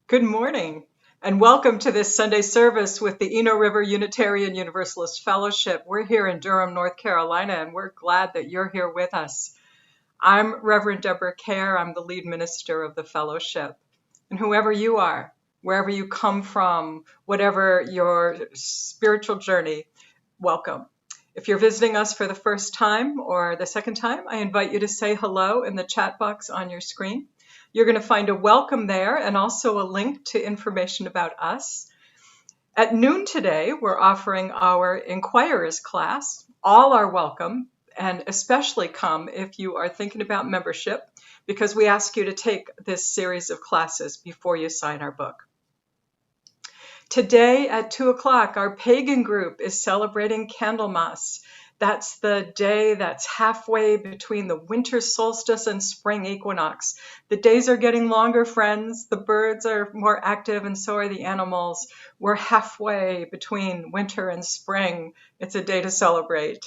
Good morning, and welcome to this Sunday service with the Eno River Unitarian Universalist Fellowship. We're here in Durham, North Carolina, and we're glad that you're here with us. I'm Reverend Deborah Cayer. I'm the lead minister of the fellowship. And whoever you are, wherever you come from, whatever your spiritual journey, welcome. If you're visiting us for the first time or the second time, I invite you to say hello in the chat box on your screen. You're going to find a welcome there and also a link to information about us. At noon today, we're offering our Inquirers class. All are welcome, and especially come if you are thinking about membership, because we ask you to take this series of classes before you sign our book. Today at 2 o'clock, our pagan group is celebrating Candlemas. That's the day that's halfway between the winter solstice and spring equinox. The days are getting longer, friends. The birds are more active and so are the animals. We're halfway between winter and spring. It's a day to celebrate.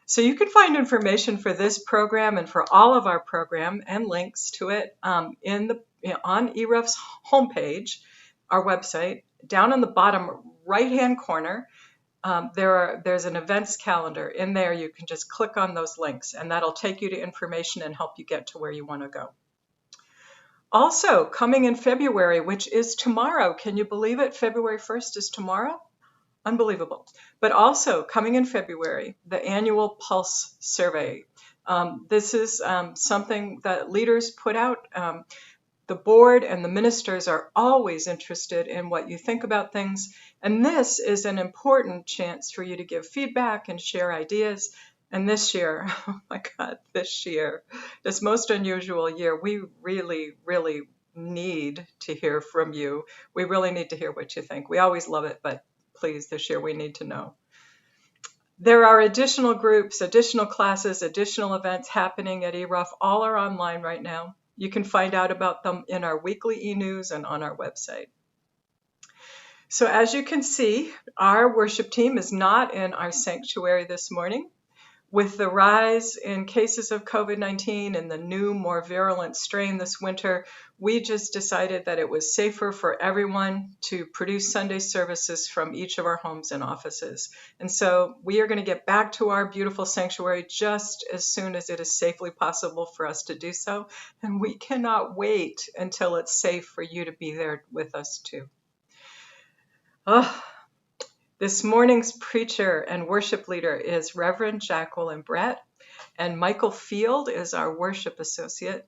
So you can find information for this program and for all of our program and links to it on ERUUF's homepage, our website. Down on the bottom right-hand corner, there's an events calendar. In there, you can just click on those links, and that'll take you to information and help you get to where you want to go. Also, coming in February, which is tomorrow. Can you believe it? February 1st is tomorrow? Unbelievable. But also, coming in February, the annual Pulse Survey. This is something that leaders put out. The board and the ministers are always interested in what you think about things, and this is an important chance for you to give feedback and share ideas. And this year, oh my God, this year, this most unusual year, we really, really need to hear from you. We really need to hear what you think. We always love it, but please, this year we need to know. There are additional groups, additional classes, additional events happening at ERUUF. All are online right now. You can find out about them in our weekly e-news and on our website. So as you can see, our worship team is not in our sanctuary this morning. With the rise in cases of COVID-19 and the new, more virulent strain this winter, we just decided that it was safer for everyone to produce Sunday services from each of our homes and offices. And so we are going to get back to our beautiful sanctuary just as soon as it is safely possible for us to do so. And we cannot wait until it's safe for you to be there with us too. This morning's preacher and worship leader is Reverend Jacqueline Brett, and Michael Field is our worship associate.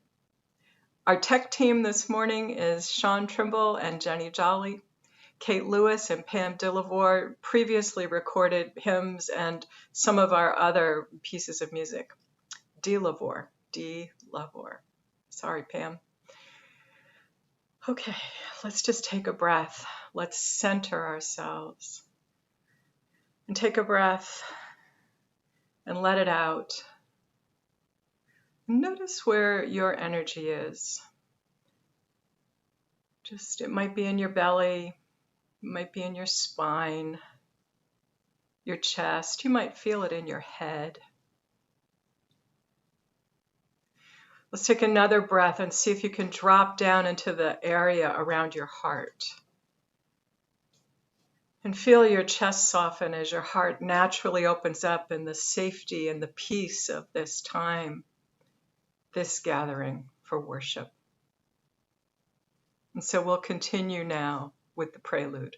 Our tech team this morning is Sean Trimble and Jenny Jolly. Kate Lewis and Pam Dillavore previously recorded hymns and some of our other pieces of music. Dillavore. Sorry, Pam. Okay, let's just take a breath. Let's center ourselves. And take a breath and let it out. Notice where your energy is. It might be in your belly, it might be in your spine, your chest. You might feel it in your head. Let's take another breath and see if you can drop down into the area around your heart. And feel your chest soften as your heart naturally opens up in the safety and the peace of this time, this gathering for worship. And so we'll continue now with the prelude.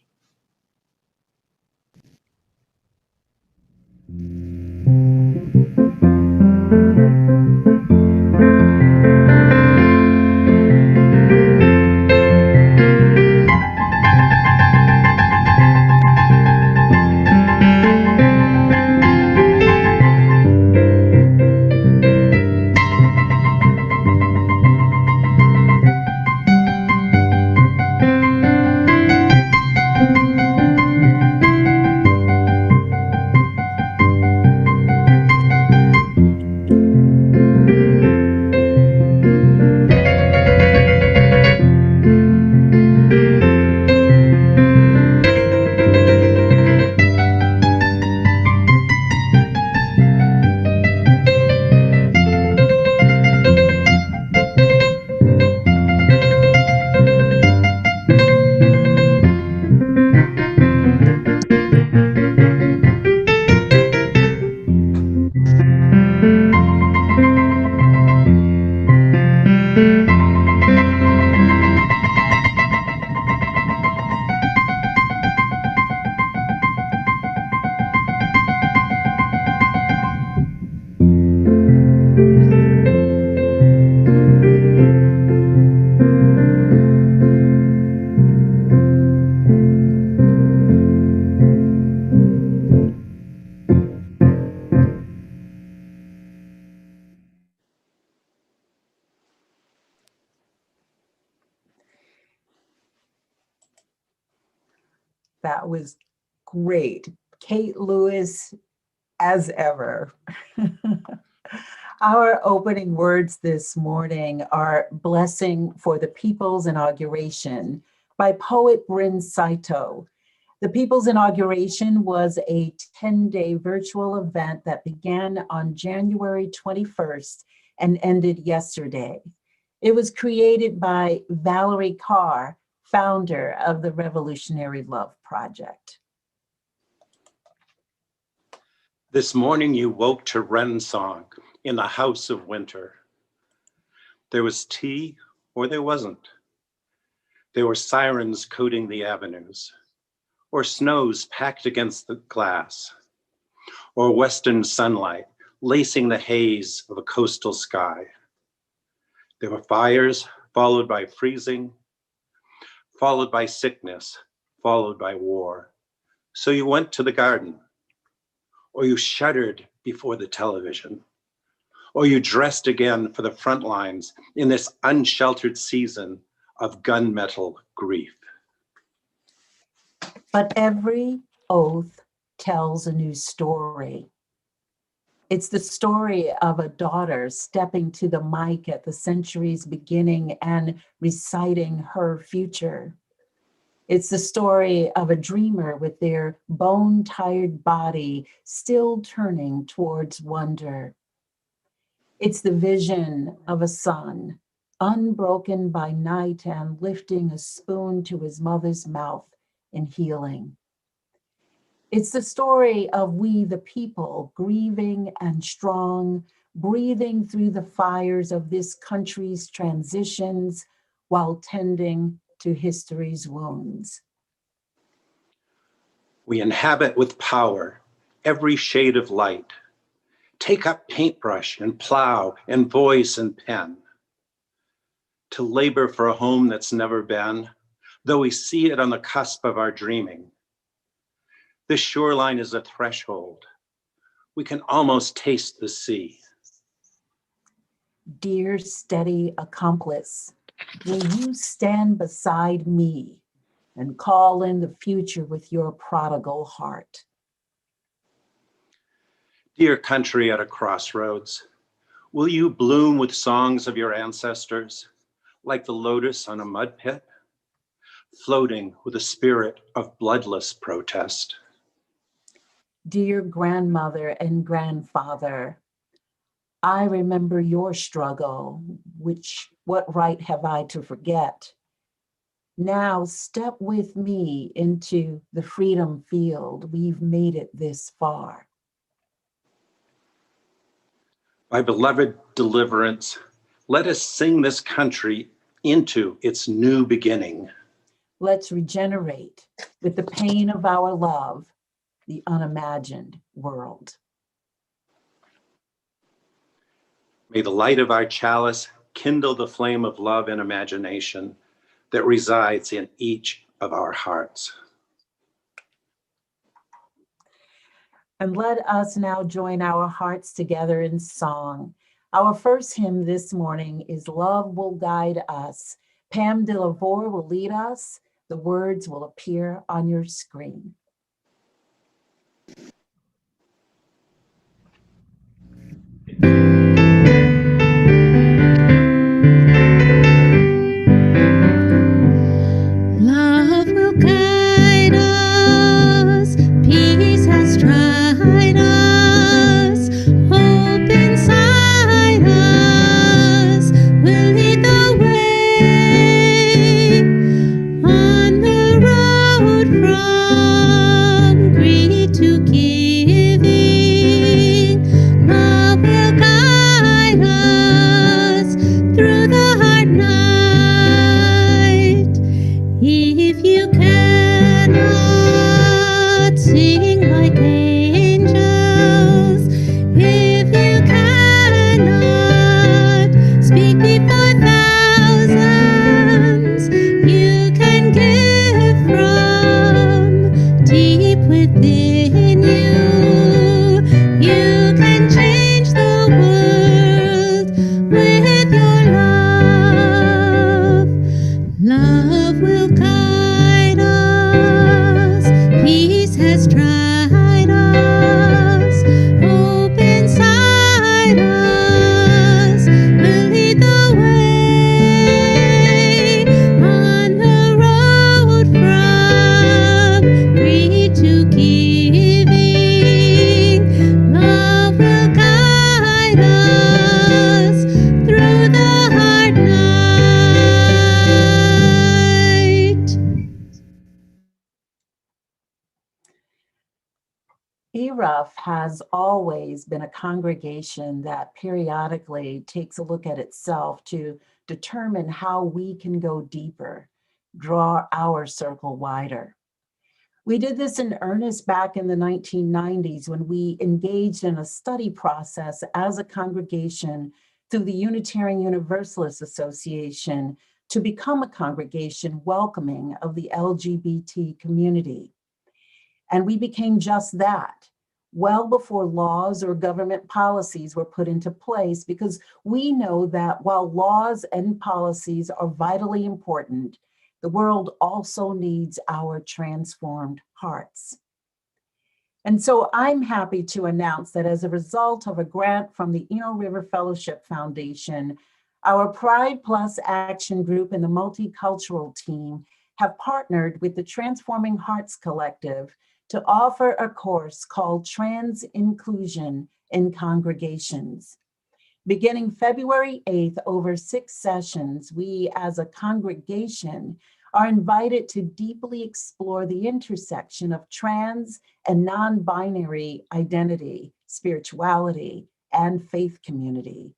That was great. Kate Lewis, as ever. Our opening words this morning are Blessing for the People's Inauguration by poet Bryn Saito. The People's Inauguration was a 10-day virtual event that began on January 21st and ended yesterday. It was created by Valerie Carr, founder of the Revolutionary Love Project. This morning you woke to wren song in the house of winter. There was tea or there wasn't. There were sirens coating the avenues, or snows packed against the glass, or western sunlight lacing the haze of a coastal sky. There were fires followed by freezing, followed by sickness, followed by war. So you went to the garden, or you shuddered before the television, or you dressed again for the front lines in this unsheltered season of gunmetal grief. But every oath tells a new story. It's the story of a daughter stepping to the mic at the century's beginning and reciting her future. It's the story of a dreamer with their bone-tired body still turning towards wonder. It's the vision of a son, unbroken by night and lifting a spoon to his mother's mouth in healing. It's the story of we the people, grieving and strong, breathing through the fires of this country's transitions while tending to history's wounds. We inhabit with power every shade of light. Take up paintbrush and plow and voice and pen. To labor for a home that's never been, though we see it on the cusp of our dreaming. This shoreline is a threshold. We can almost taste the sea. Dear steady accomplice, will you stand beside me and call in the future with your prodigal heart? Dear country at a crossroads, will you bloom with songs of your ancestors, like the lotus on a mud pit, floating with a spirit of bloodless protest? Dear grandmother and grandfather, I remember your struggle, what right have I to forget? Now step with me into the freedom field. We've made it this far. By beloved deliverance, let us sing this country into its new beginning. Let's regenerate with the pain of our love, the unimagined world. May the light of our chalice kindle the flame of love and imagination that resides in each of our hearts. And let us now join our hearts together in song. Our first hymn this morning is Love Will Guide Us. Pam Delavore will lead us. The words will appear on your screen. Love will guide us, peace has tried us, hope inside us will lead the way on the road from greed to give. ERUUF has always been a congregation that periodically takes a look at itself to determine how we can go deeper, draw our circle wider. We did this in earnest back in the 1990s when we engaged in a study process as a congregation through the Unitarian Universalist Association to become a congregation welcoming of the LGBT community. And we became just that, well before laws or government policies were put into place, because we know that while laws and policies are vitally important, the world also needs our transformed hearts. And so I'm happy to announce that as a result of a grant from the Eno River Fellowship Foundation, our Pride Plus Action Group and the Multicultural Team have partnered with the Transforming Hearts Collective to offer a course called Trans Inclusion in Congregations. Beginning February 8th, over 6 sessions, we as a congregation are invited to deeply explore the intersection of trans and non-binary identity, spirituality, and faith community.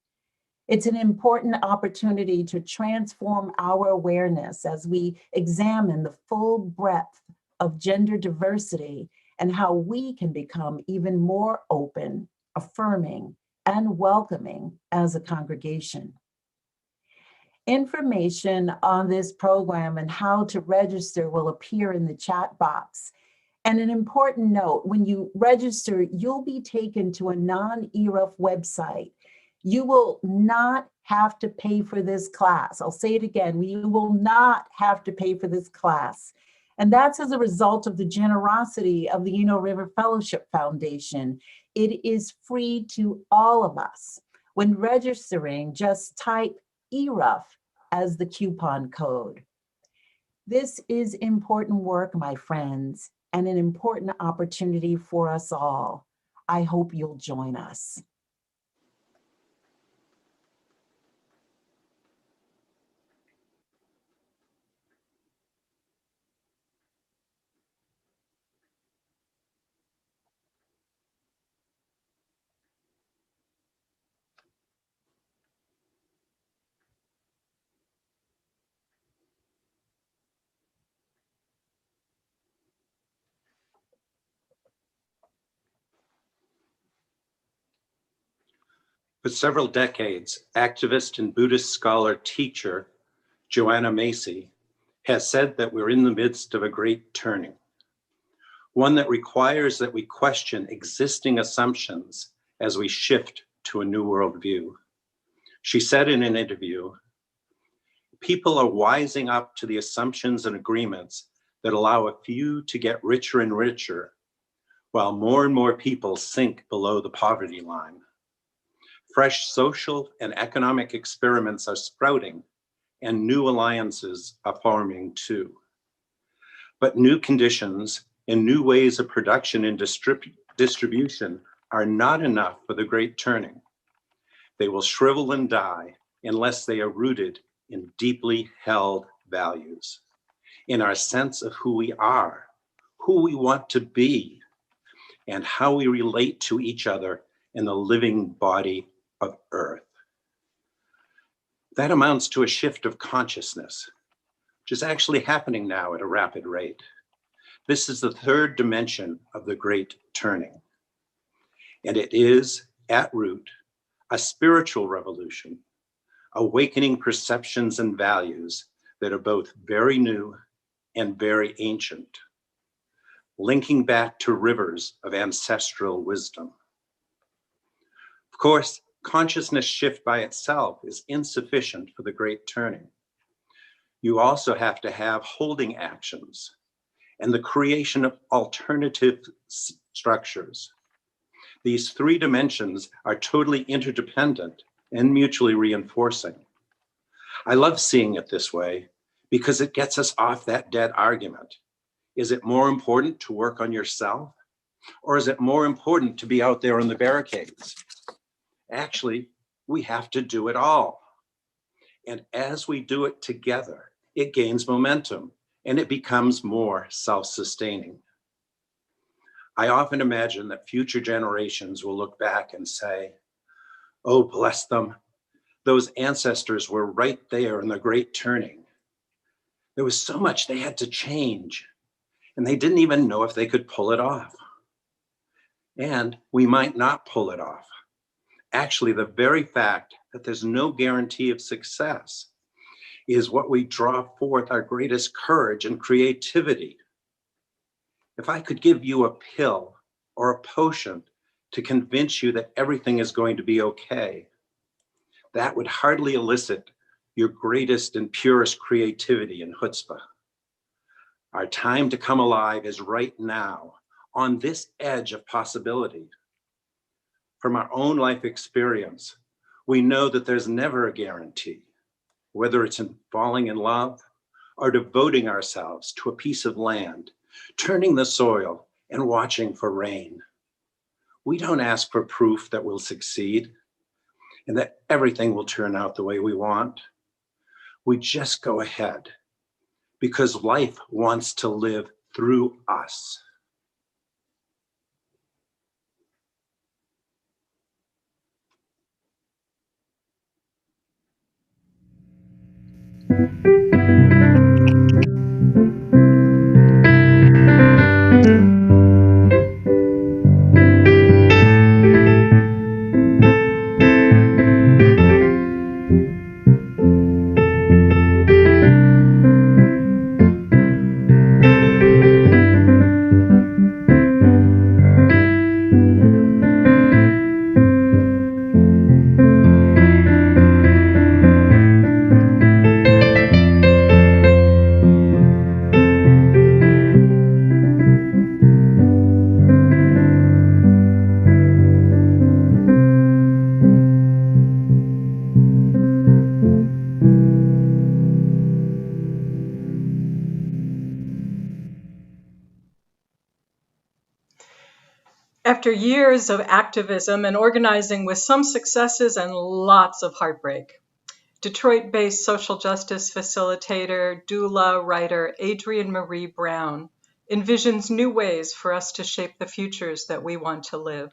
It's an important opportunity to transform our awareness as we examine the full breadth of gender diversity and how we can become even more open, affirming, and welcoming as a congregation. Information on this program and how to register will appear in the chat box. And an important note, when you register, you'll be taken to a non-ERUUF website. You will not have to pay for this class. I'll say it again, you will not have to pay for this class. And that's as a result of the generosity of the Eno River Fellowship Foundation. It is free to all of us. When registering, just type ERUUF as the coupon code. This is important work, my friends, and an important opportunity for us all. I hope you'll join us. For several decades, activist and Buddhist scholar teacher Joanna Macy has said that we're in the midst of a great turning, one that requires that we question existing assumptions as we shift to a new worldview. She said in an interview, "People are wising up to the assumptions and agreements that allow a few to get richer and richer, while more and more people sink below the poverty line. Fresh social and economic experiments are sprouting, and new alliances are forming too. But new conditions and new ways of production and distribution are not enough for the great turning. They will shrivel and die unless they are rooted in deeply held values, in our sense of who we are, who we want to be, and how we relate to each other in the living body of Earth." That amounts to a shift of consciousness, which is actually happening now at a rapid rate. This is the third dimension of the great turning. And it is, at root, a spiritual revolution, awakening perceptions and values that are both very new and very ancient, linking back to rivers of ancestral wisdom. Of course, consciousness shift by itself is insufficient for the great turning. You also have to have holding actions and the creation of alternative structures. These 3 dimensions are totally interdependent and mutually reinforcing. I love seeing it this way because it gets us off that dead argument. Is it more important to work on yourself, or is it more important to be out there on the barricades? Actually, we have to do it all. And as we do it together, it gains momentum and it becomes more self-sustaining. I often imagine that future generations will look back and say, oh, bless them, those ancestors were right there in the Great Turning. There was so much they had to change, and they didn't even know if they could pull it off. And we might not pull it off. Actually, the very fact that there's no guarantee of success is what we draw forth our greatest courage and creativity. If I could give you a pill or a potion to convince you that everything is going to be okay, that would hardly elicit your greatest and purest creativity and chutzpah. Our time to come alive is right now, on this edge of possibility. From our own life experience, we know that there's never a guarantee, whether it's in falling in love or devoting ourselves to a piece of land, turning the soil and watching for rain. We don't ask for proof that we'll succeed and that everything will turn out the way we want. We just go ahead because life wants to live through us. After years of activism and organizing with some successes and lots of heartbreak, Detroit-based social justice facilitator, doula, writer Adrienne Marie Brown envisions new ways for us to shape the futures that we want to live.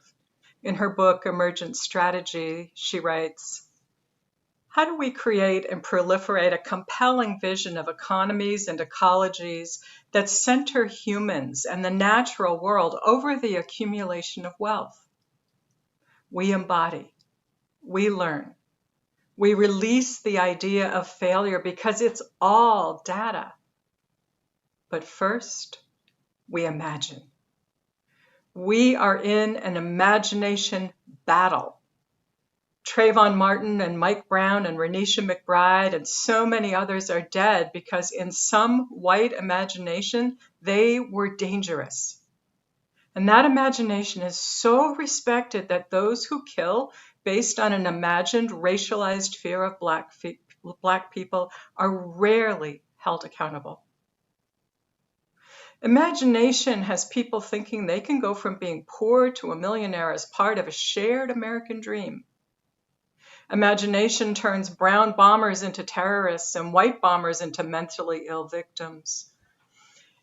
In her book, Emergent Strategy, she writes, how do we create and proliferate a compelling vision of economies and ecologies that center humans and the natural world over the accumulation of wealth? We embody, we learn, we release the idea of failure because it's all data. But first, we imagine. We are in an imagination battle. Trayvon Martin and Mike Brown and Renisha McBride and so many others are dead because in some white imagination, they were dangerous. And that imagination is so respected that those who kill based on an imagined racialized fear of Black people are rarely held accountable. Imagination has people thinking they can go from being poor to a millionaire as part of a shared American dream. Imagination turns brown bombers into terrorists and white bombers into mentally ill victims.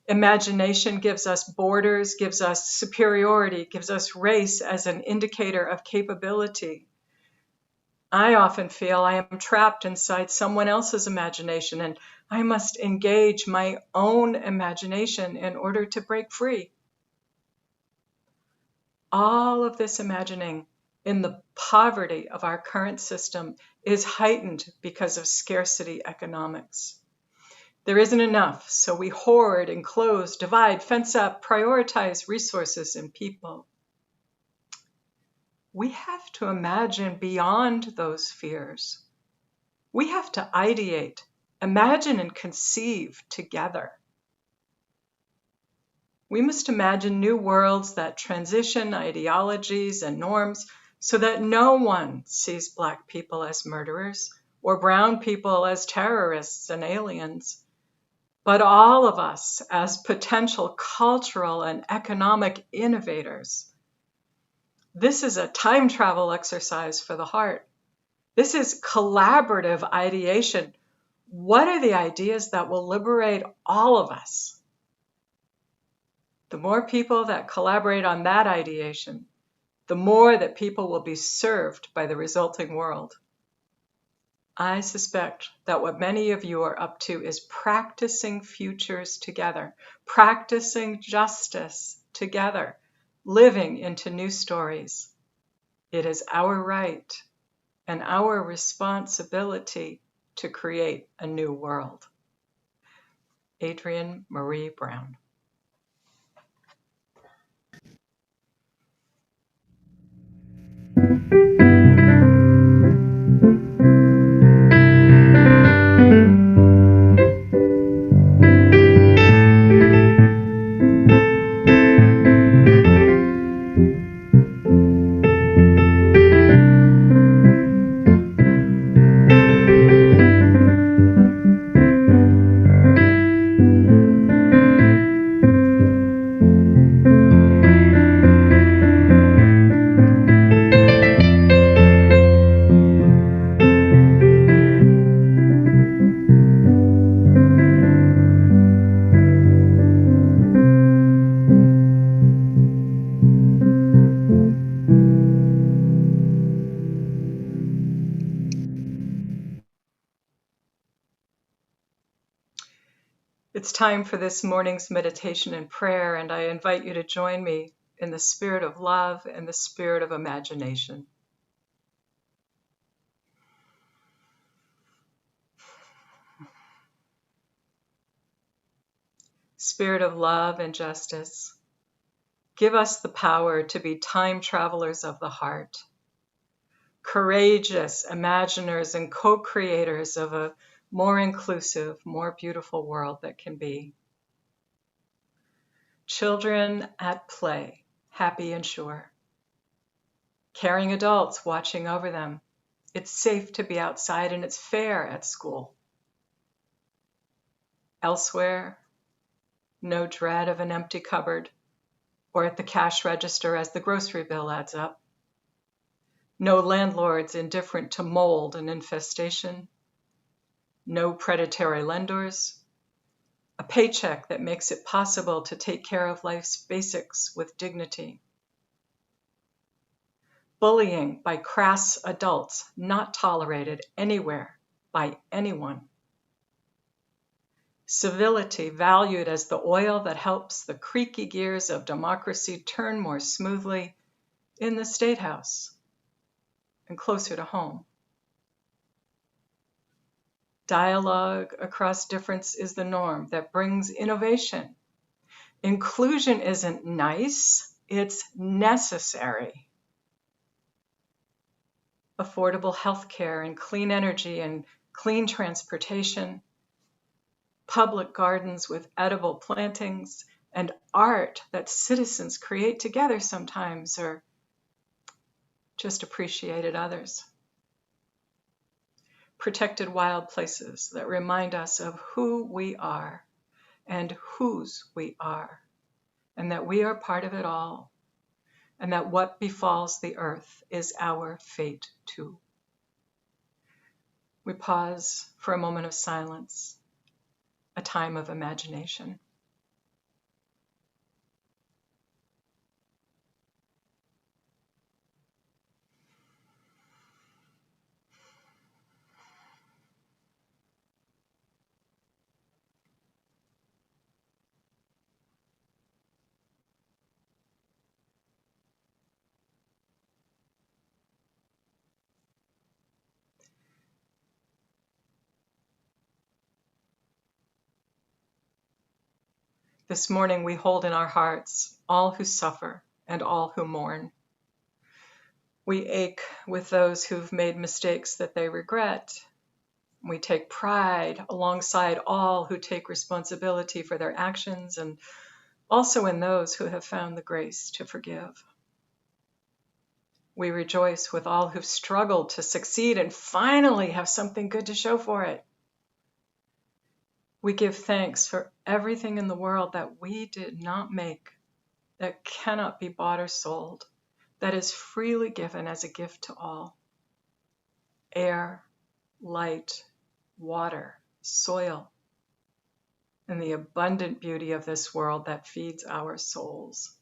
Imagination gives us borders, gives us superiority, gives us race as an indicator of capability. I often feel I am trapped inside someone else's imagination, and I must engage my own imagination in order to break free. All of this imagining in the poverty of our current system is heightened because of scarcity economics. There isn't enough, so we hoard, enclose, divide, fence up, prioritize resources and people. We have to imagine beyond those fears. We have to ideate, imagine and conceive together. We must imagine new worlds that transition ideologies and norms so that no one sees Black people as murderers or brown people as terrorists and aliens, but all of us as potential cultural and economic innovators. This is a time travel exercise for the heart. This is collaborative ideation. What are the ideas that will liberate all of us? The more people that collaborate on that ideation, the more that people will be served by the resulting world. I suspect that what many of you are up to is practicing futures together, practicing justice together, living into new stories. It is our right and our responsibility to create a new world. Adrienne Marie Brown. It's time for this morning's meditation and prayer, and I invite you to join me in the spirit of love and the spirit of imagination. Spirit of love and justice, give us the power to be time travelers of the heart, courageous imaginers and co-creators of a more inclusive, more beautiful world that can be. Children at play, happy and sure. Caring adults watching over them. It's safe to be outside and it's fair at school. Elsewhere, no dread of an empty cupboard or at the cash register as the grocery bill adds up. No landlords indifferent to mold and infestation. No predatory lenders. A paycheck that makes it possible to take care of life's basics with dignity. Bullying by crass adults not tolerated anywhere by anyone. Civility valued as the oil that helps the creaky gears of democracy turn more smoothly in the State House and closer to home. Dialogue across difference is the norm that brings innovation. Inclusion isn't nice, it's necessary. Affordable health care and clean energy and clean transportation, public gardens with edible plantings, and art that citizens create together sometimes or just appreciated others. Protected wild places that remind us of who we are and whose we are, and that we are part of it all, and that what befalls the earth is our fate too. We pause for a moment of silence, a time of imagination. This morning we hold in our hearts all who suffer and all who mourn. We ache with those who've made mistakes that they regret. We take pride alongside all who take responsibility for their actions and also in those who have found the grace to forgive. We rejoice with all who've struggled to succeed and finally have something good to show for it. We give thanks for everything in the world that we did not make, that cannot be bought or sold, that is freely given as a gift to all. Air, light, water, soil. and the abundant beauty of this world that feeds our souls.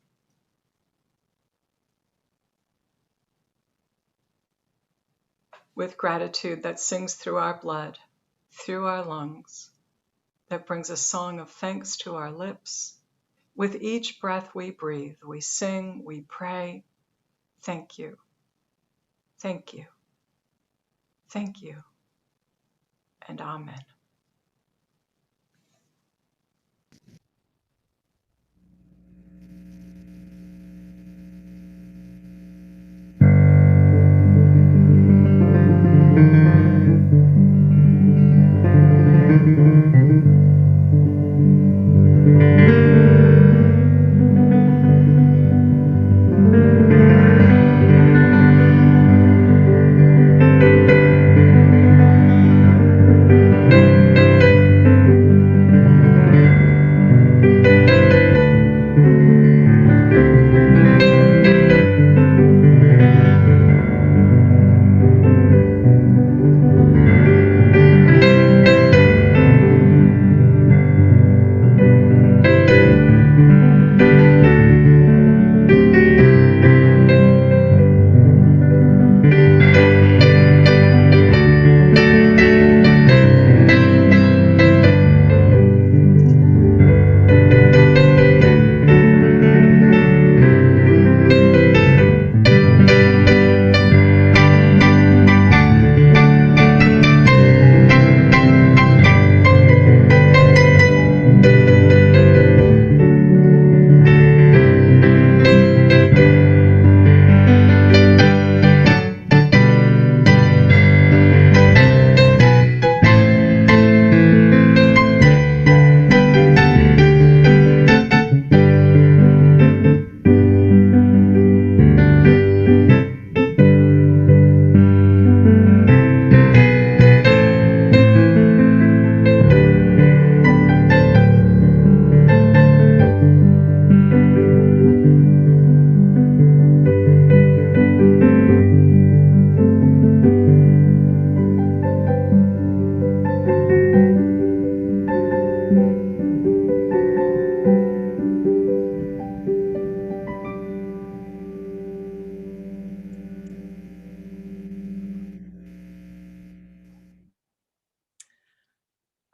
With gratitude that sings through our blood, through our lungs, that brings a song of thanks to our lips. With each breath we breathe, we sing, we pray, thank you, thank you, thank you, and amen.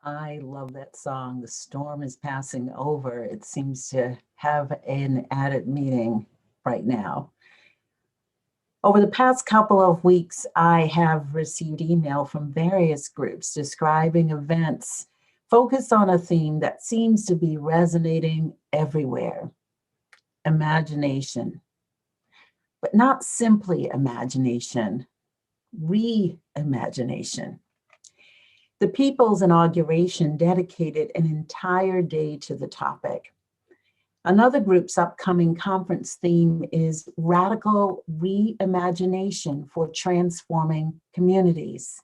I love that song. The storm is passing over. It seems to have an added meaning right now. Over the past couple of weeks, I have received email from various groups describing events focused on a theme that seems to be resonating everywhere: imagination. But not simply imagination, reimagination. The People's Inauguration dedicated an entire day to the topic. Another group's upcoming conference theme is Radical Reimagination for Transforming Communities.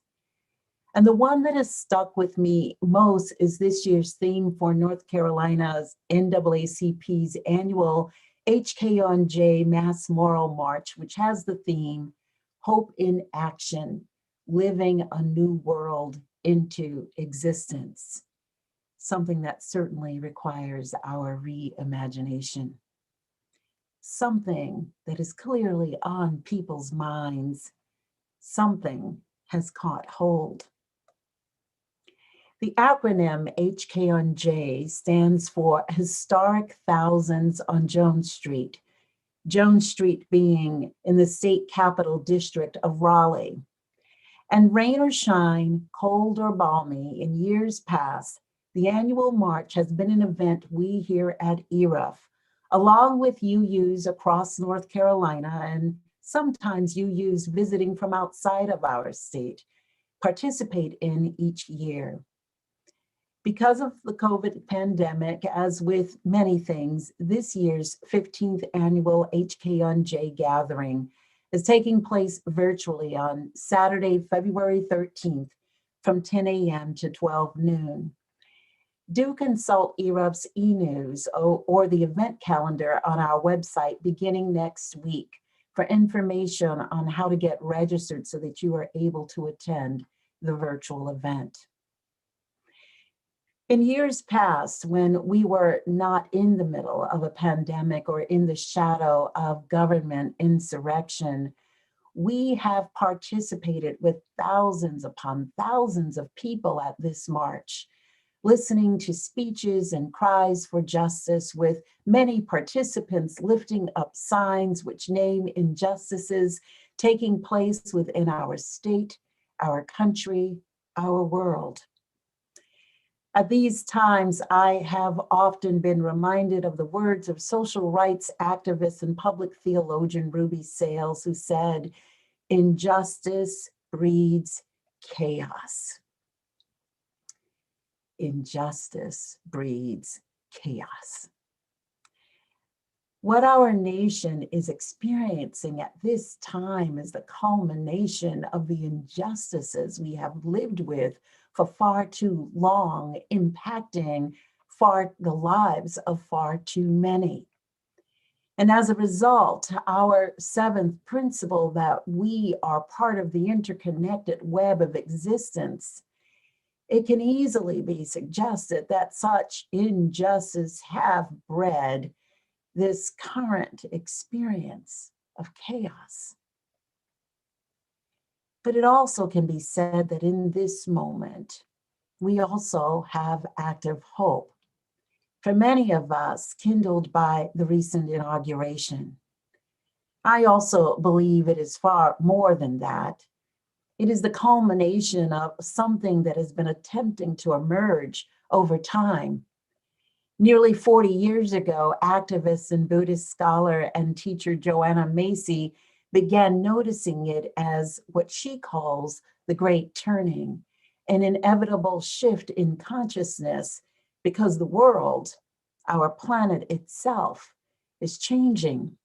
And the one that has stuck with me most is this year's theme for North Carolina's NAACP's annual HKONJ Mass Moral March, which has the theme, Hope in Action, Living a New World into Existence. Something that certainly requires our reimagination. Something that is clearly on people's minds. Something has caught hold. The acronym HKONJ stands for Historic Thousands on Jones Street being in the state capital district of Raleigh. And rain or shine, cold or balmy, in years past, the annual march has been an event we here at ERUUF, along with UUs across North Carolina and sometimes UUs visiting from outside of our state, participate in each year. Because of the COVID pandemic, as with many things, this year's 15th annual HKONJ gathering is taking place virtually on Saturday, February 13th from 10 a.m. to 12 noon. Do consult ERUUF's e-news or the event calendar on our website beginning next week for information on how to get registered so that you are able to attend the virtual event. In years past, when we were not in the middle of a pandemic or in the shadow of government insurrection, we have participated with thousands upon thousands of people at this march, listening to speeches and cries for justice, with many participants lifting up signs which name injustices taking place within our state, our country, our world. At these times, I have often been reminded of the words of social rights activist and public theologian Ruby Sales, who said, "Injustice breeds chaos." Injustice breeds chaos. What our nation is experiencing at this time is the culmination of the injustices we have lived with for far too long, impacting the lives of far too many. And as a result, our seventh principle, that we are part of the interconnected web of existence, it can easily be suggested that such injustices have bred this current experience of chaos. But it also can be said that in this moment, we also have active hope, for many of us kindled by the recent inauguration. I also believe it is far more than that. It is the culmination of something that has been attempting to emerge over time. Nearly 40 years ago, activist and Buddhist scholar and teacher Joanna Macy began noticing it as what she calls the Great Turning, an inevitable shift in consciousness because the world, our planet itself, is changing.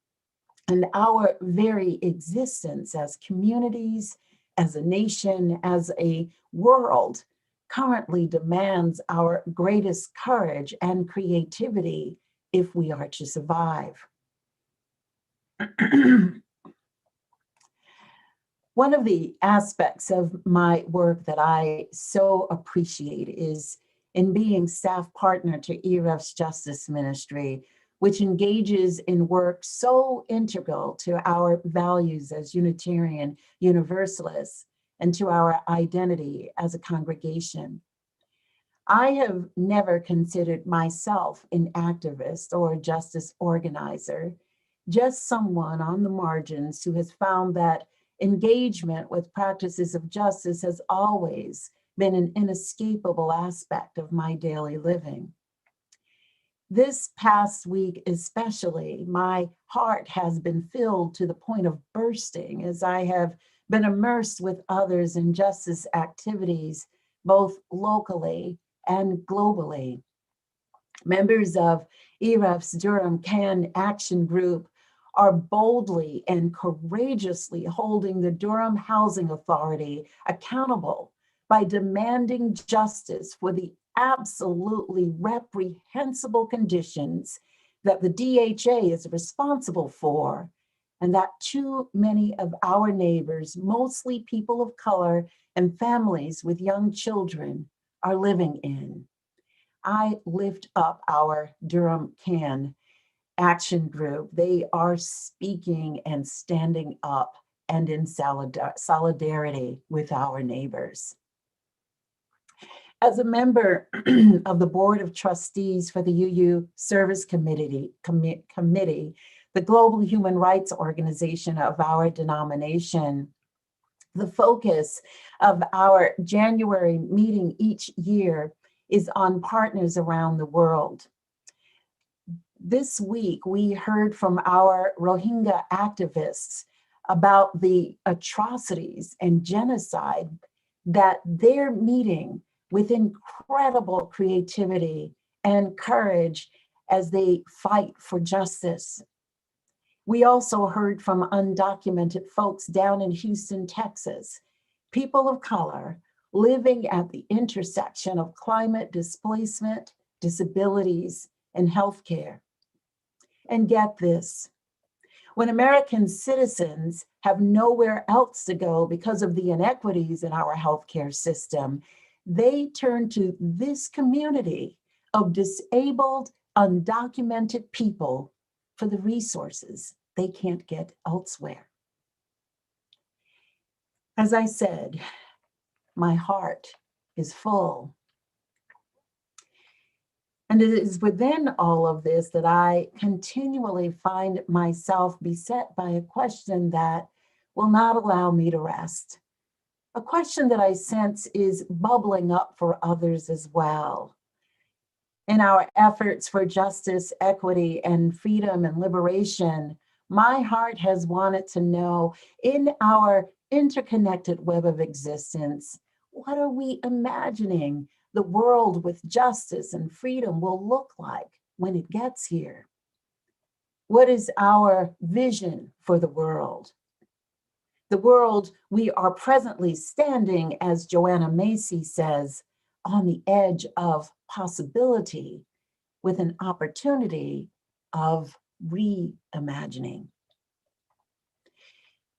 And our very existence as communities, as a nation, as a world, currently demands our greatest courage and creativity if we are to survive. One of the aspects of my work that I so appreciate is in being staff partner to ERUUF's Justice Ministry, which engages in work so integral to our values as Unitarian Universalists and to our identity as a congregation. I have never considered myself an activist or a justice organizer, just someone on the margins who has found that engagement with practices of justice has always been an inescapable aspect of my daily living. This past week especially, my heart has been filled to the point of bursting as I have been immersed with others in justice activities, both locally and globally. Members of ERUUF's Durham Can Action Group are boldly and courageously holding the Durham Housing Authority accountable by demanding justice for the absolutely reprehensible conditions that the DHA is responsible for, and that too many of our neighbors, mostly people of color and families with young children, are living in. I lift up our Durham Can Action Group. They are speaking and standing up and in solidarity with our neighbors. As a member of the Board of Trustees for the UU Service Committee, the global human rights organization of our denomination, the focus of our January meeting each year is on partners around the world. This week, we heard from our Rohingya activists about the atrocities and genocide that they're meeting with incredible creativity and courage as they fight for justice. We also heard from undocumented folks down in Houston, Texas, people of color living at the intersection of climate displacement, disabilities, and healthcare. And get this, when American citizens have nowhere else to go because of the inequities in our healthcare system, they turn to this community of disabled, undocumented people for the resources they can't get elsewhere. As I said, my heart is full. And it is within all of this that I continually find myself beset by a question that will not allow me to rest. A question that I sense is bubbling up for others as well. In our efforts for justice, equity, and freedom and liberation, my heart has wanted to know, in our interconnected web of existence, what are we imagining the world with justice and freedom will look like when it gets here? What is our vision for the world? The world we are presently standing, as Joanna Macy says, on the edge of possibility with an opportunity of reimagining.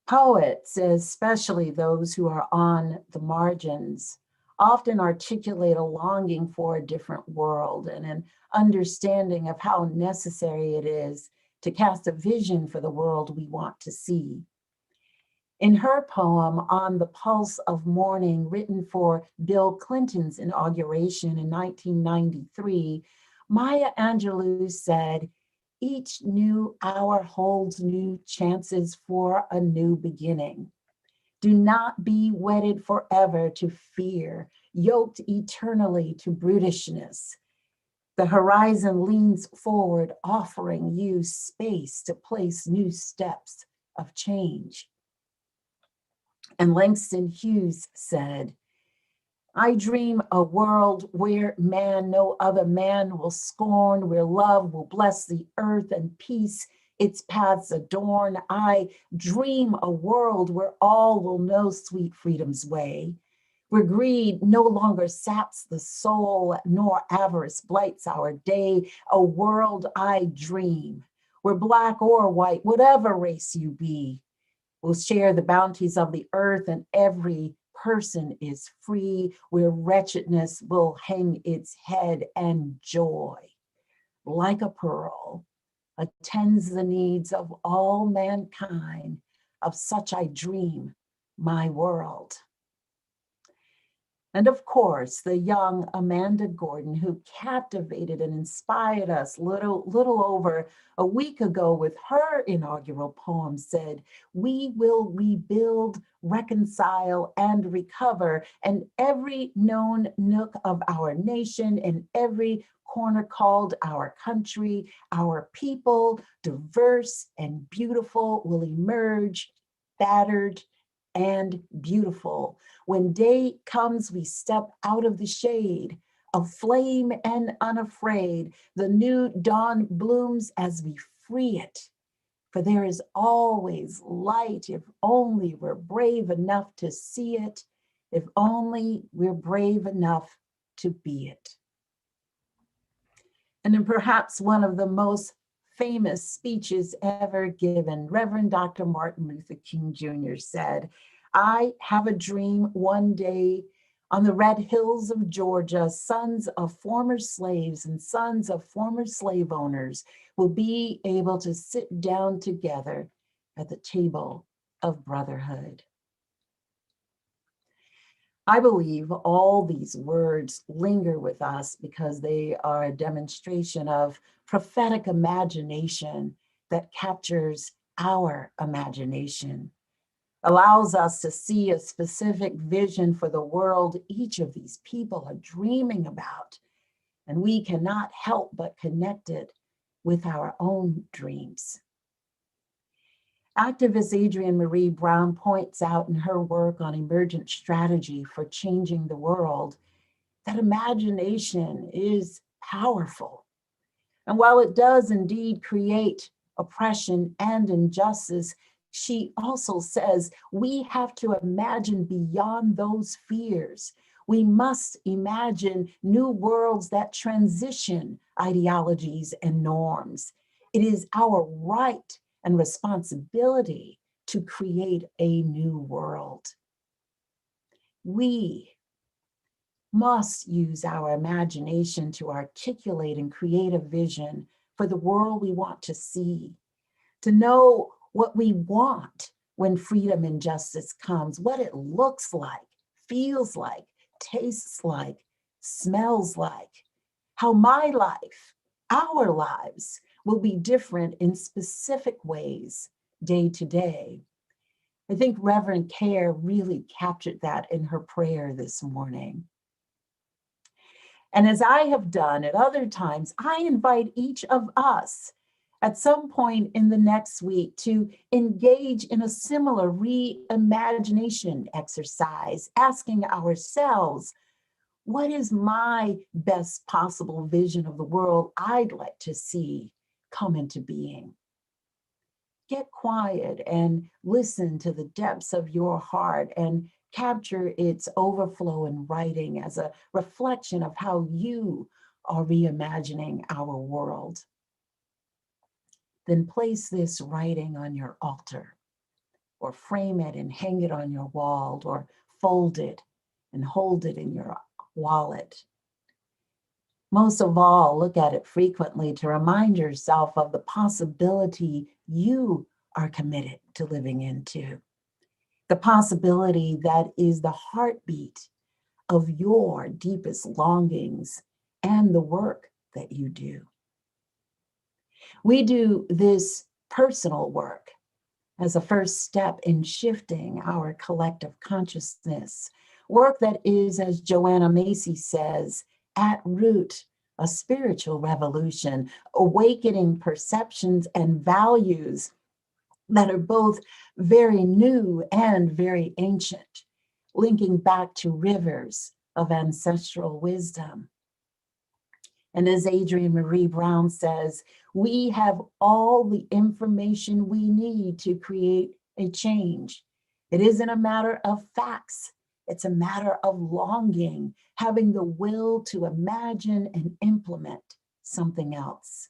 Poets, especially those who are on the margins, often articulate a longing for a different world and an understanding of how necessary it is to cast a vision for the world we want to see. In her poem, On the Pulse of Morning, written for Bill Clinton's inauguration in 1993, Maya Angelou said, "Each new hour holds new chances for a new beginning. Do not be wedded forever to fear, yoked eternally to brutishness. The horizon leans forward, offering you space to place new steps of change." And Langston Hughes said, "I dream a world where man no other man will scorn, where love will bless the earth and peace its paths adorn. I dream a world where all will know sweet freedom's way, where greed no longer saps the soul, nor avarice blights our day. A world I dream, where black or white, whatever race you be, will share the bounties of the earth, and every person is free, where wretchedness will hang its head and joy, like a pearl, attends the needs of all mankind. Of such I dream my world." And of course, the young Amanda Gordon, who captivated and inspired us little over a week ago with her inaugural poem, said, "We will rebuild, reconcile, and recover, and every known nook of our nation and every corner called our country, our people, diverse and beautiful, will emerge, battered and beautiful. When day comes, we step out of the shade, aflame and unafraid. The new dawn blooms as we free it. For there is always light if only we're brave enough to see it, if only we're brave enough to be it." And in perhaps one of the most famous speeches ever given, Reverend Dr. Martin Luther King Jr. said, "I have a dream one day on the red hills of Georgia, sons of former slaves and sons of former slave owners will be able to sit down together at the table of brotherhood." I believe all these words linger with us because they are a demonstration of prophetic imagination that captures our imagination, allows us to see a specific vision for the world each of these people are dreaming about, and we cannot help but connect it with our own dreams. Activist Adrienne Marie Brown points out in her work on emergent strategy for changing the world that imagination is powerful. And while it does indeed create oppression and injustice, she also says we have to imagine beyond those fears. We must imagine new worlds that transition ideologies and norms. It is our right and responsibility to create a new world. We must use our imagination to articulate and create a vision for the world we want to see, to know what we want when freedom and justice comes, what it looks like, feels like, tastes like, smells like, how my life, our lives will be different in specific ways day to day. I think Reverend Cayer really captured that in her prayer this morning. And as I have done at other times, I invite each of us at some point in the next week to engage in a similar reimagination exercise, asking ourselves, what is my best possible vision of the world I'd like to see come into being? Get quiet and listen to the depths of your heart and capture its overflow in writing as a reflection of how you are reimagining our world. Then place this writing on your altar, or frame it and hang it on your wall, or fold it and hold it in your wallet. Most of all, look at it frequently to remind yourself of the possibility you are committed to living into. The possibility that is the heartbeat of your deepest longings and the work that you do. We do this personal work as a first step in shifting our collective consciousness, work that is, as Joanna Macy says, at root, a spiritual revolution, awakening perceptions and values that are both very new and very ancient, linking back to rivers of ancestral wisdom. And as Adrienne Marie Brown says, we have all the information we need to create a change. It isn't a matter of facts. It's a matter of longing, having the will to imagine and implement something else.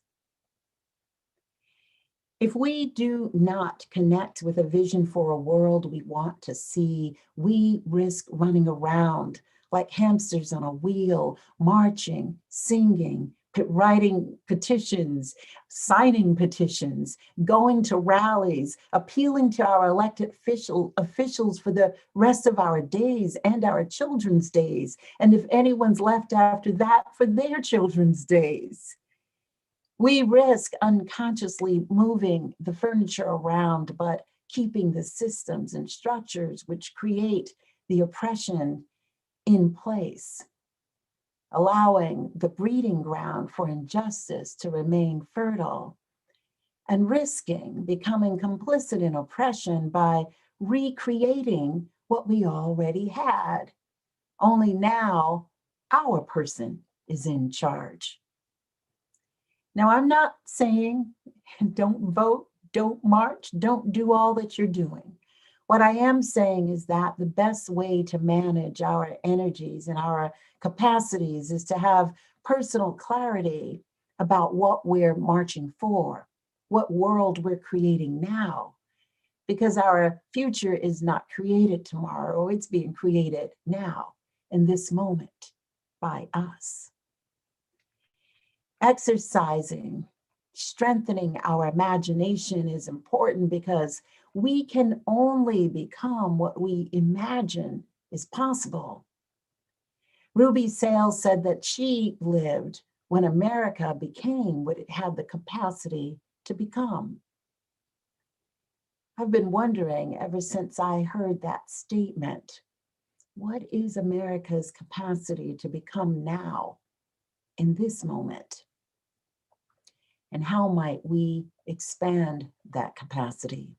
If we do not connect with a vision for a world we want to see, we risk running around like hamsters on a wheel, marching, singing, writing petitions, signing petitions, going to rallies, appealing to our elected officials for the rest of our days and our children's days. And if anyone's left after that, for their children's days. We risk unconsciously moving the furniture around, but keeping the systems and structures which create the oppression in place, allowing the breeding ground for injustice to remain fertile, and risking becoming complicit in oppression by recreating what we already had. Only now our person is in charge. Now, I'm not saying don't vote, don't march, don't do all that you're doing. What I am saying is that the best way to manage our energies and our capacities is to have personal clarity about what we're marching for, what world we're creating now, because our future is not created tomorrow, it's being created now, in this moment, by us. Exercising, strengthening our imagination is important because we can only become what we imagine is possible. Ruby Sales said that she lived when America became what it had the capacity to become. I've been wondering ever since I heard that statement, what is America's capacity to become now, in this moment? And how might we expand that capacity?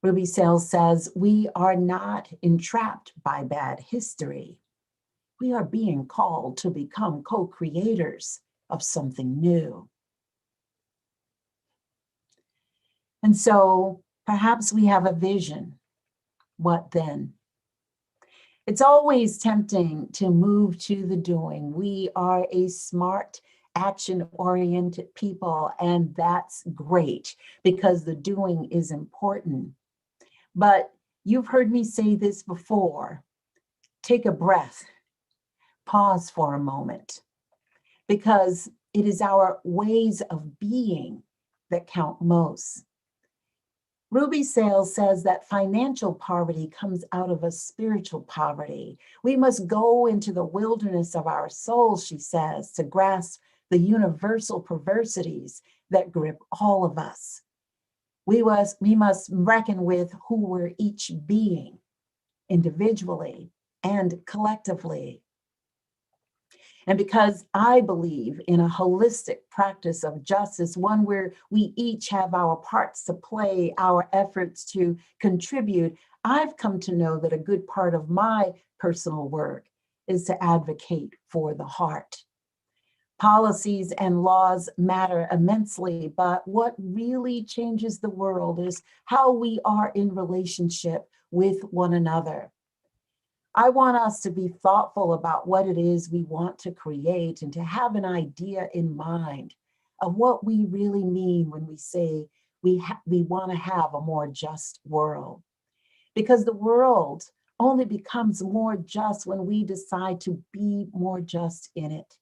Ruby Sales says, we are not entrapped by bad history. We are being called to become co-creators of something new. And so perhaps we have a vision. What then? It's always tempting to move to the doing. We are a smart, action-oriented people, and that's great because the doing is important. But you've heard me say this before. Take a breath pause for a moment, because it is our ways of being that count most. Ruby Sales says that financial poverty comes out of a spiritual poverty. We must go into the wilderness of our souls, she says, to grasp the universal perversities that grip all of us. We must reckon with who we're each being, individually and collectively. And because I believe in a holistic practice of justice, one where we each have our parts to play, our efforts to contribute, I've come to know that a good part of my personal work is to advocate for the heart. Policies and laws matter immensely, but what really changes the world is how we are in relationship with one another. I want us to be thoughtful about what it is we want to create and to have an idea in mind of what we really mean when we say we want to have a more just world. Because the world only becomes more just when we decide to be more just in it.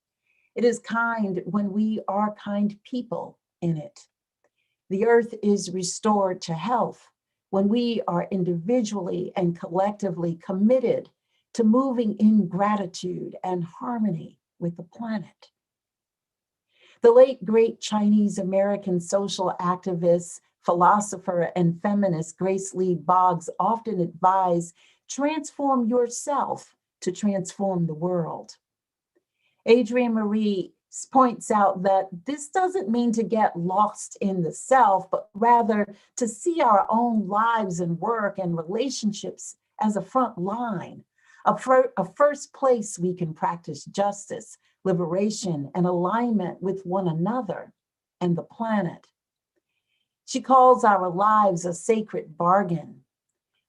It is kind when we are kind people in it. The earth is restored to health when we are individually and collectively committed to moving in gratitude and harmony with the planet. The late great Chinese American social activist, philosopher, and feminist Grace Lee Boggs often advised, transform yourself to transform the world. Adrienne Marie points out that this doesn't mean to get lost in the self, but rather to see our own lives and work and relationships as a front line, a first place we can practice justice, liberation, and alignment with one another and the planet. She calls our lives a sacred bargain.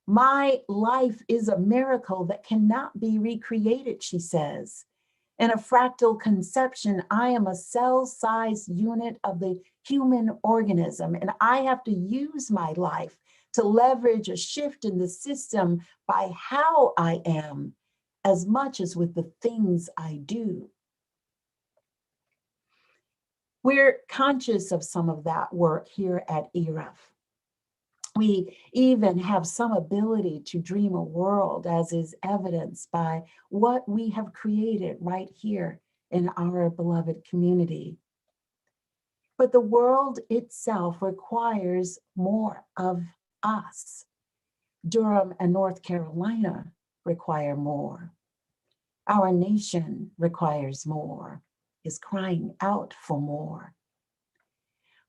My life is a miracle that cannot be recreated, she says. In a fractal conception, I am a cell-sized unit of the human organism, and I have to use my life to leverage a shift in the system by how I am, as much as with the things I do. We're conscious of some of that work here at ERUUF. We even have some ability to dream a world, as is evidenced by what we have created right here in our beloved community. But the world itself requires more of us. Durham and North Carolina require more. Our nation requires more, is crying out for more.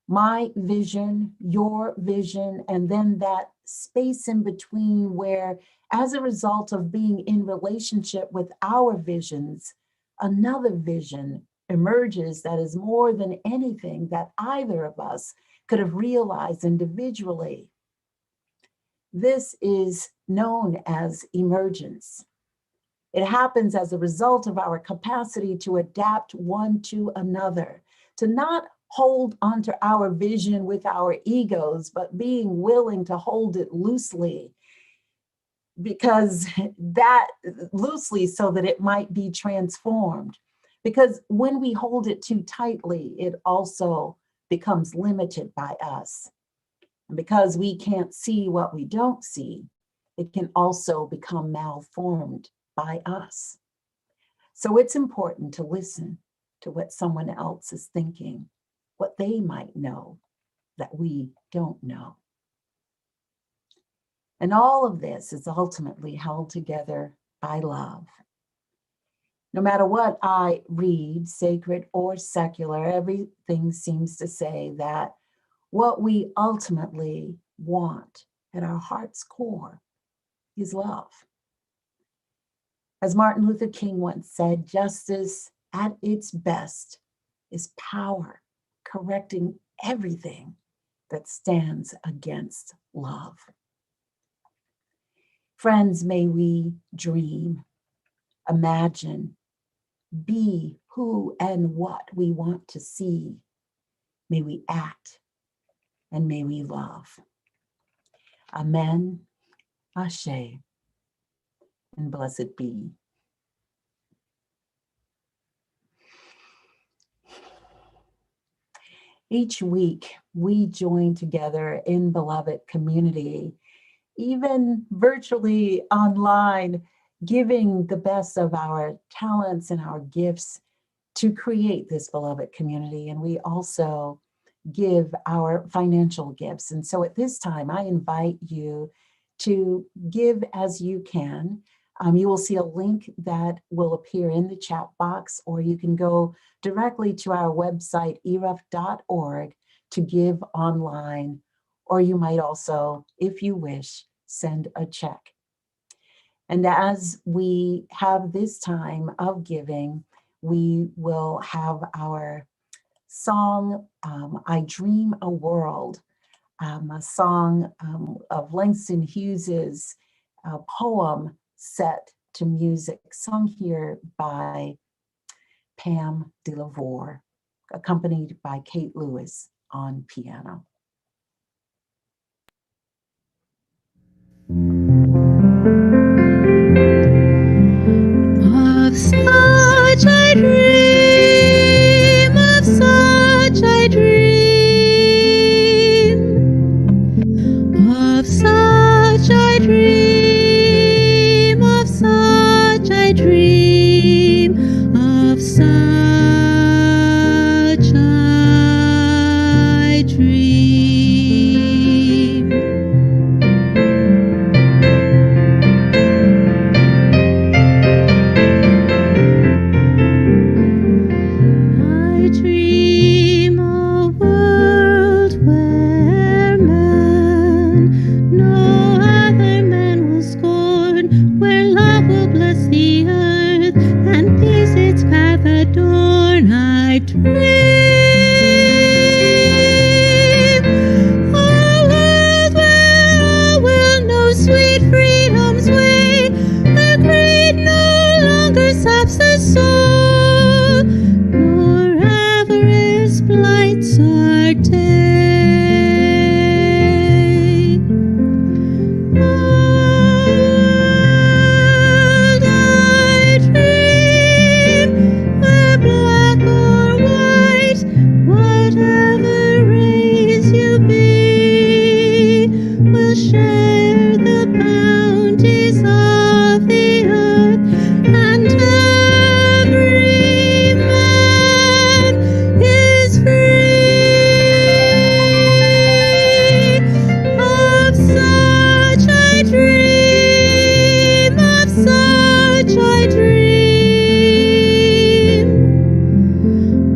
My vision, your vision, and then that space in between where, as a result of being in relationship with our visions, another vision emerges that is more than anything that either of us could have realized individually. This is known as emergence. It happens as a result of our capacity to adapt one to another, to not hold onto our vision with our egos, but being willing to hold it loosely, because that loosely so that it might be transformed. Because when we hold it too tightly, it also becomes limited by us. And because we can't see what we don't see, it can also become malformed by us. So it's important to listen to what someone else is thinking, what they might know that we don't know. And all of this is ultimately held together by love. No matter what I read, sacred or secular, everything seems to say that what we ultimately want at our heart's core is love. As Martin Luther King once said, justice at its best is power, correcting everything that stands against love. Friends, may we dream, imagine, be who and what we want to see. May we act, and may we love. Amen, Ashe, and blessed be. Each week, we join together in beloved community, even virtually online, giving the best of our talents and our gifts to create this beloved community. And we also give our financial gifts. And so at this time, I invite you to give as you can. You will see a link that will appear in the chat box, or you can go directly to our website, ERUUF.org, to give online, or you might also, if you wish, send a check. And as we have this time of giving, we will have our song, I Dream a World, a song of Langston Hughes's poem set to music, sung here by Pam DeLavore, accompanied by Kate Lewis on piano. Of such I dream, of such I dream, of such I dream, of such I dream, of such I dream. I dream a world where man, no other man will scorn, where love will bless the earth and peace its path adorn. I dream a world where all will know sweet freedom's way, where greed no longer saps the soul, nor avarice blights our day. World I dream, where black or white, whatever race you be, will share the bounties of the earth, and every man is free. Of such I dream, of such I dream,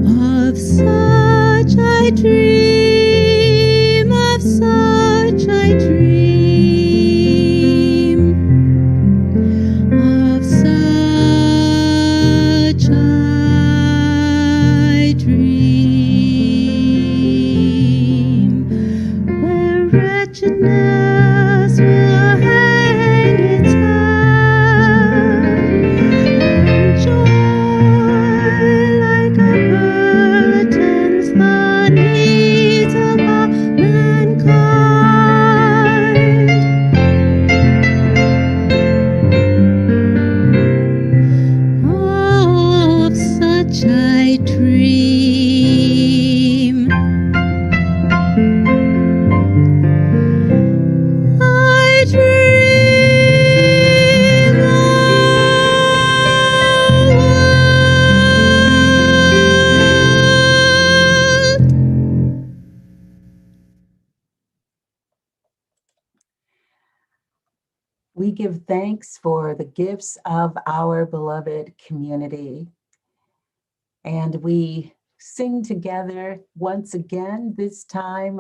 of such I dream, of such I dream, of such I dream, where wretchedness will hang its head, and joy like a pearl attends the needs of all mankind. Oh, of such I dream. I dream a world. We give thanks for the gifts of our beloved community. And we sing together once again. This time,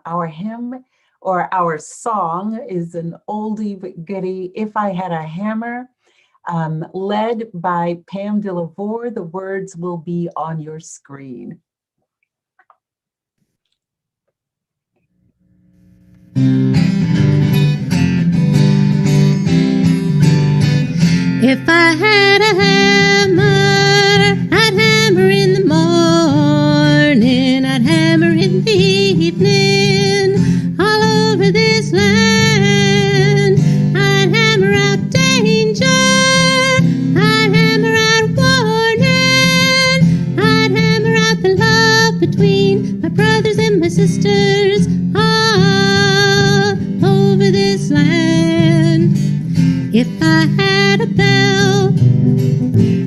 our hymn or our song is an oldie but goodie, If I Had a Hammer, led by Pam DeLavore. The words will be on your screen. If I had a hammer, I'd hammer in the morning, I'd hammer in the evening, all over this land. I'd hammer out danger, I'd hammer out warning, I'd hammer out the love between my brother I had a bell,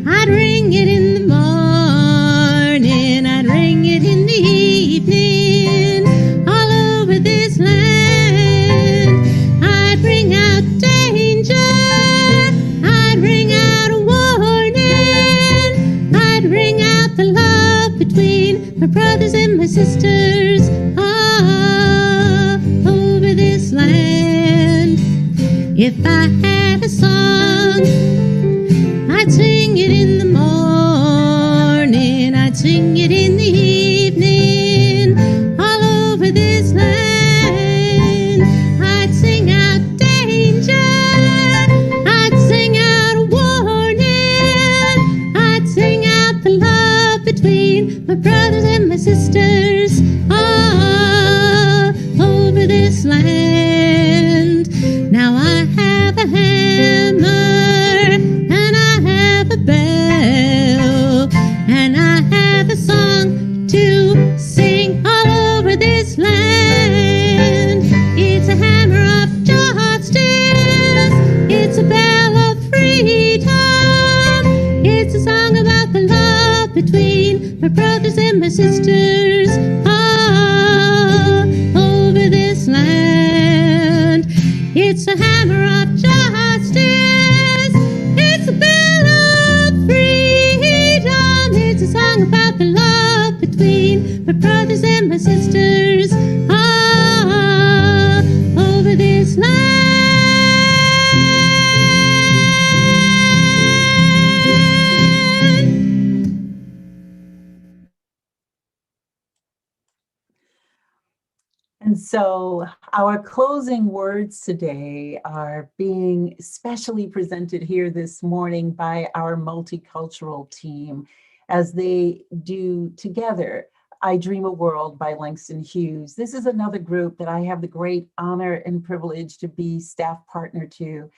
I'd ring it in the morning, I'd ring it in the evening, all over this land. I'd ring out danger, I'd ring out a warning, I'd ring out the love between my brothers and my sisters, all over this land. If I had a song, I'd sing it in the morning, I'd sing it in the evening, all over this land. I'd sing out danger, I'd sing out a warning, I'd sing out the love between my brothers and my sisters, all over this land. Now I have a hammer, and I have a bell, and I have a song to sing all over this land. It's a hammer of justice, it's a bell of freedom, it's a song about the love between my brothers and my sisters, all over this land. It's a hammer of justice, it's a bell of freedom, it's a song about the love between my brothers and my sisters, all over this land. And so our closing words today are being specially presented here this morning by our multicultural team as they do together I Dream a World by Langston Hughes. This is another group that I have the great honor and privilege to be staff partner to.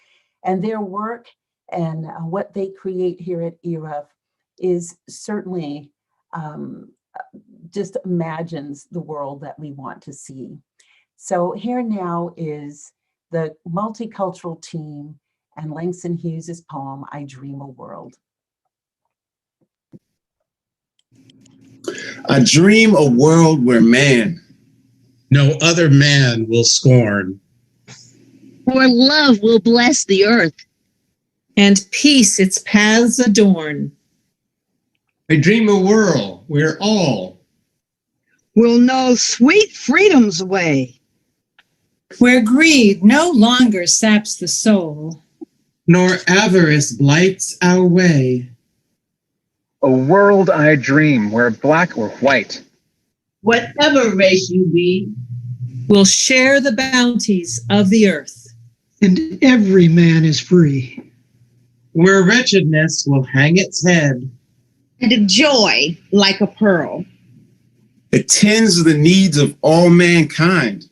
And their work and what they create here at ERUUF is certainly just imagines the world that we want to see. So here now is the multicultural team and Langston Hughes' poem, I Dream a World. I dream a world where man, no other man will scorn, where love will bless the earth, and peace its paths adorn. I dream a world where all will know sweet freedom's way, where greed no longer saps the soul, nor avarice blights our way. A world I dream where black or white, whatever race you be, will share the bounties of the earth, and every man is free, where wretchedness will hang its head, and joy like a pearl. It tends the needs of all mankind.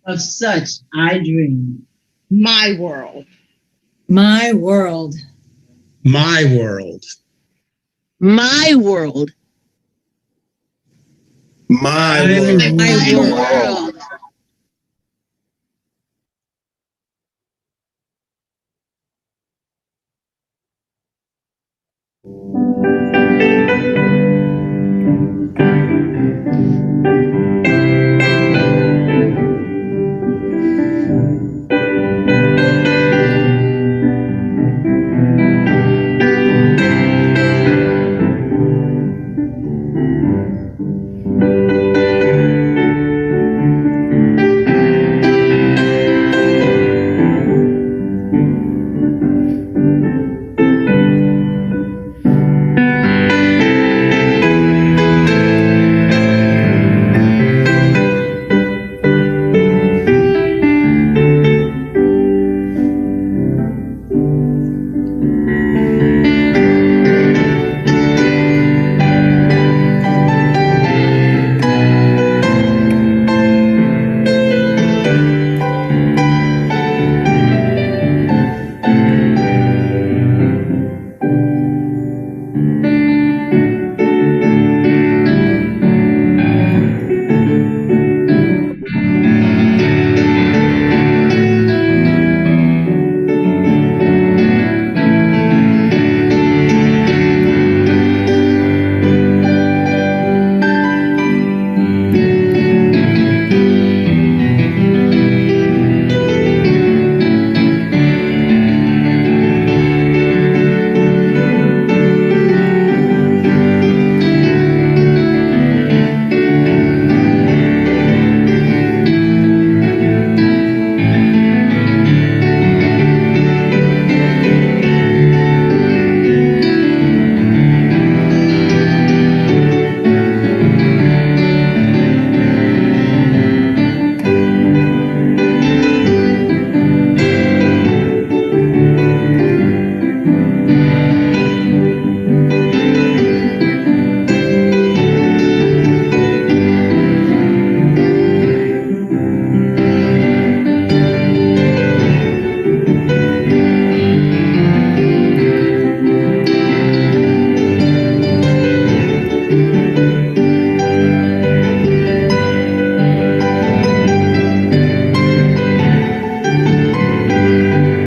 Of such I dream. My world. my world, My world. my world, My world. my world.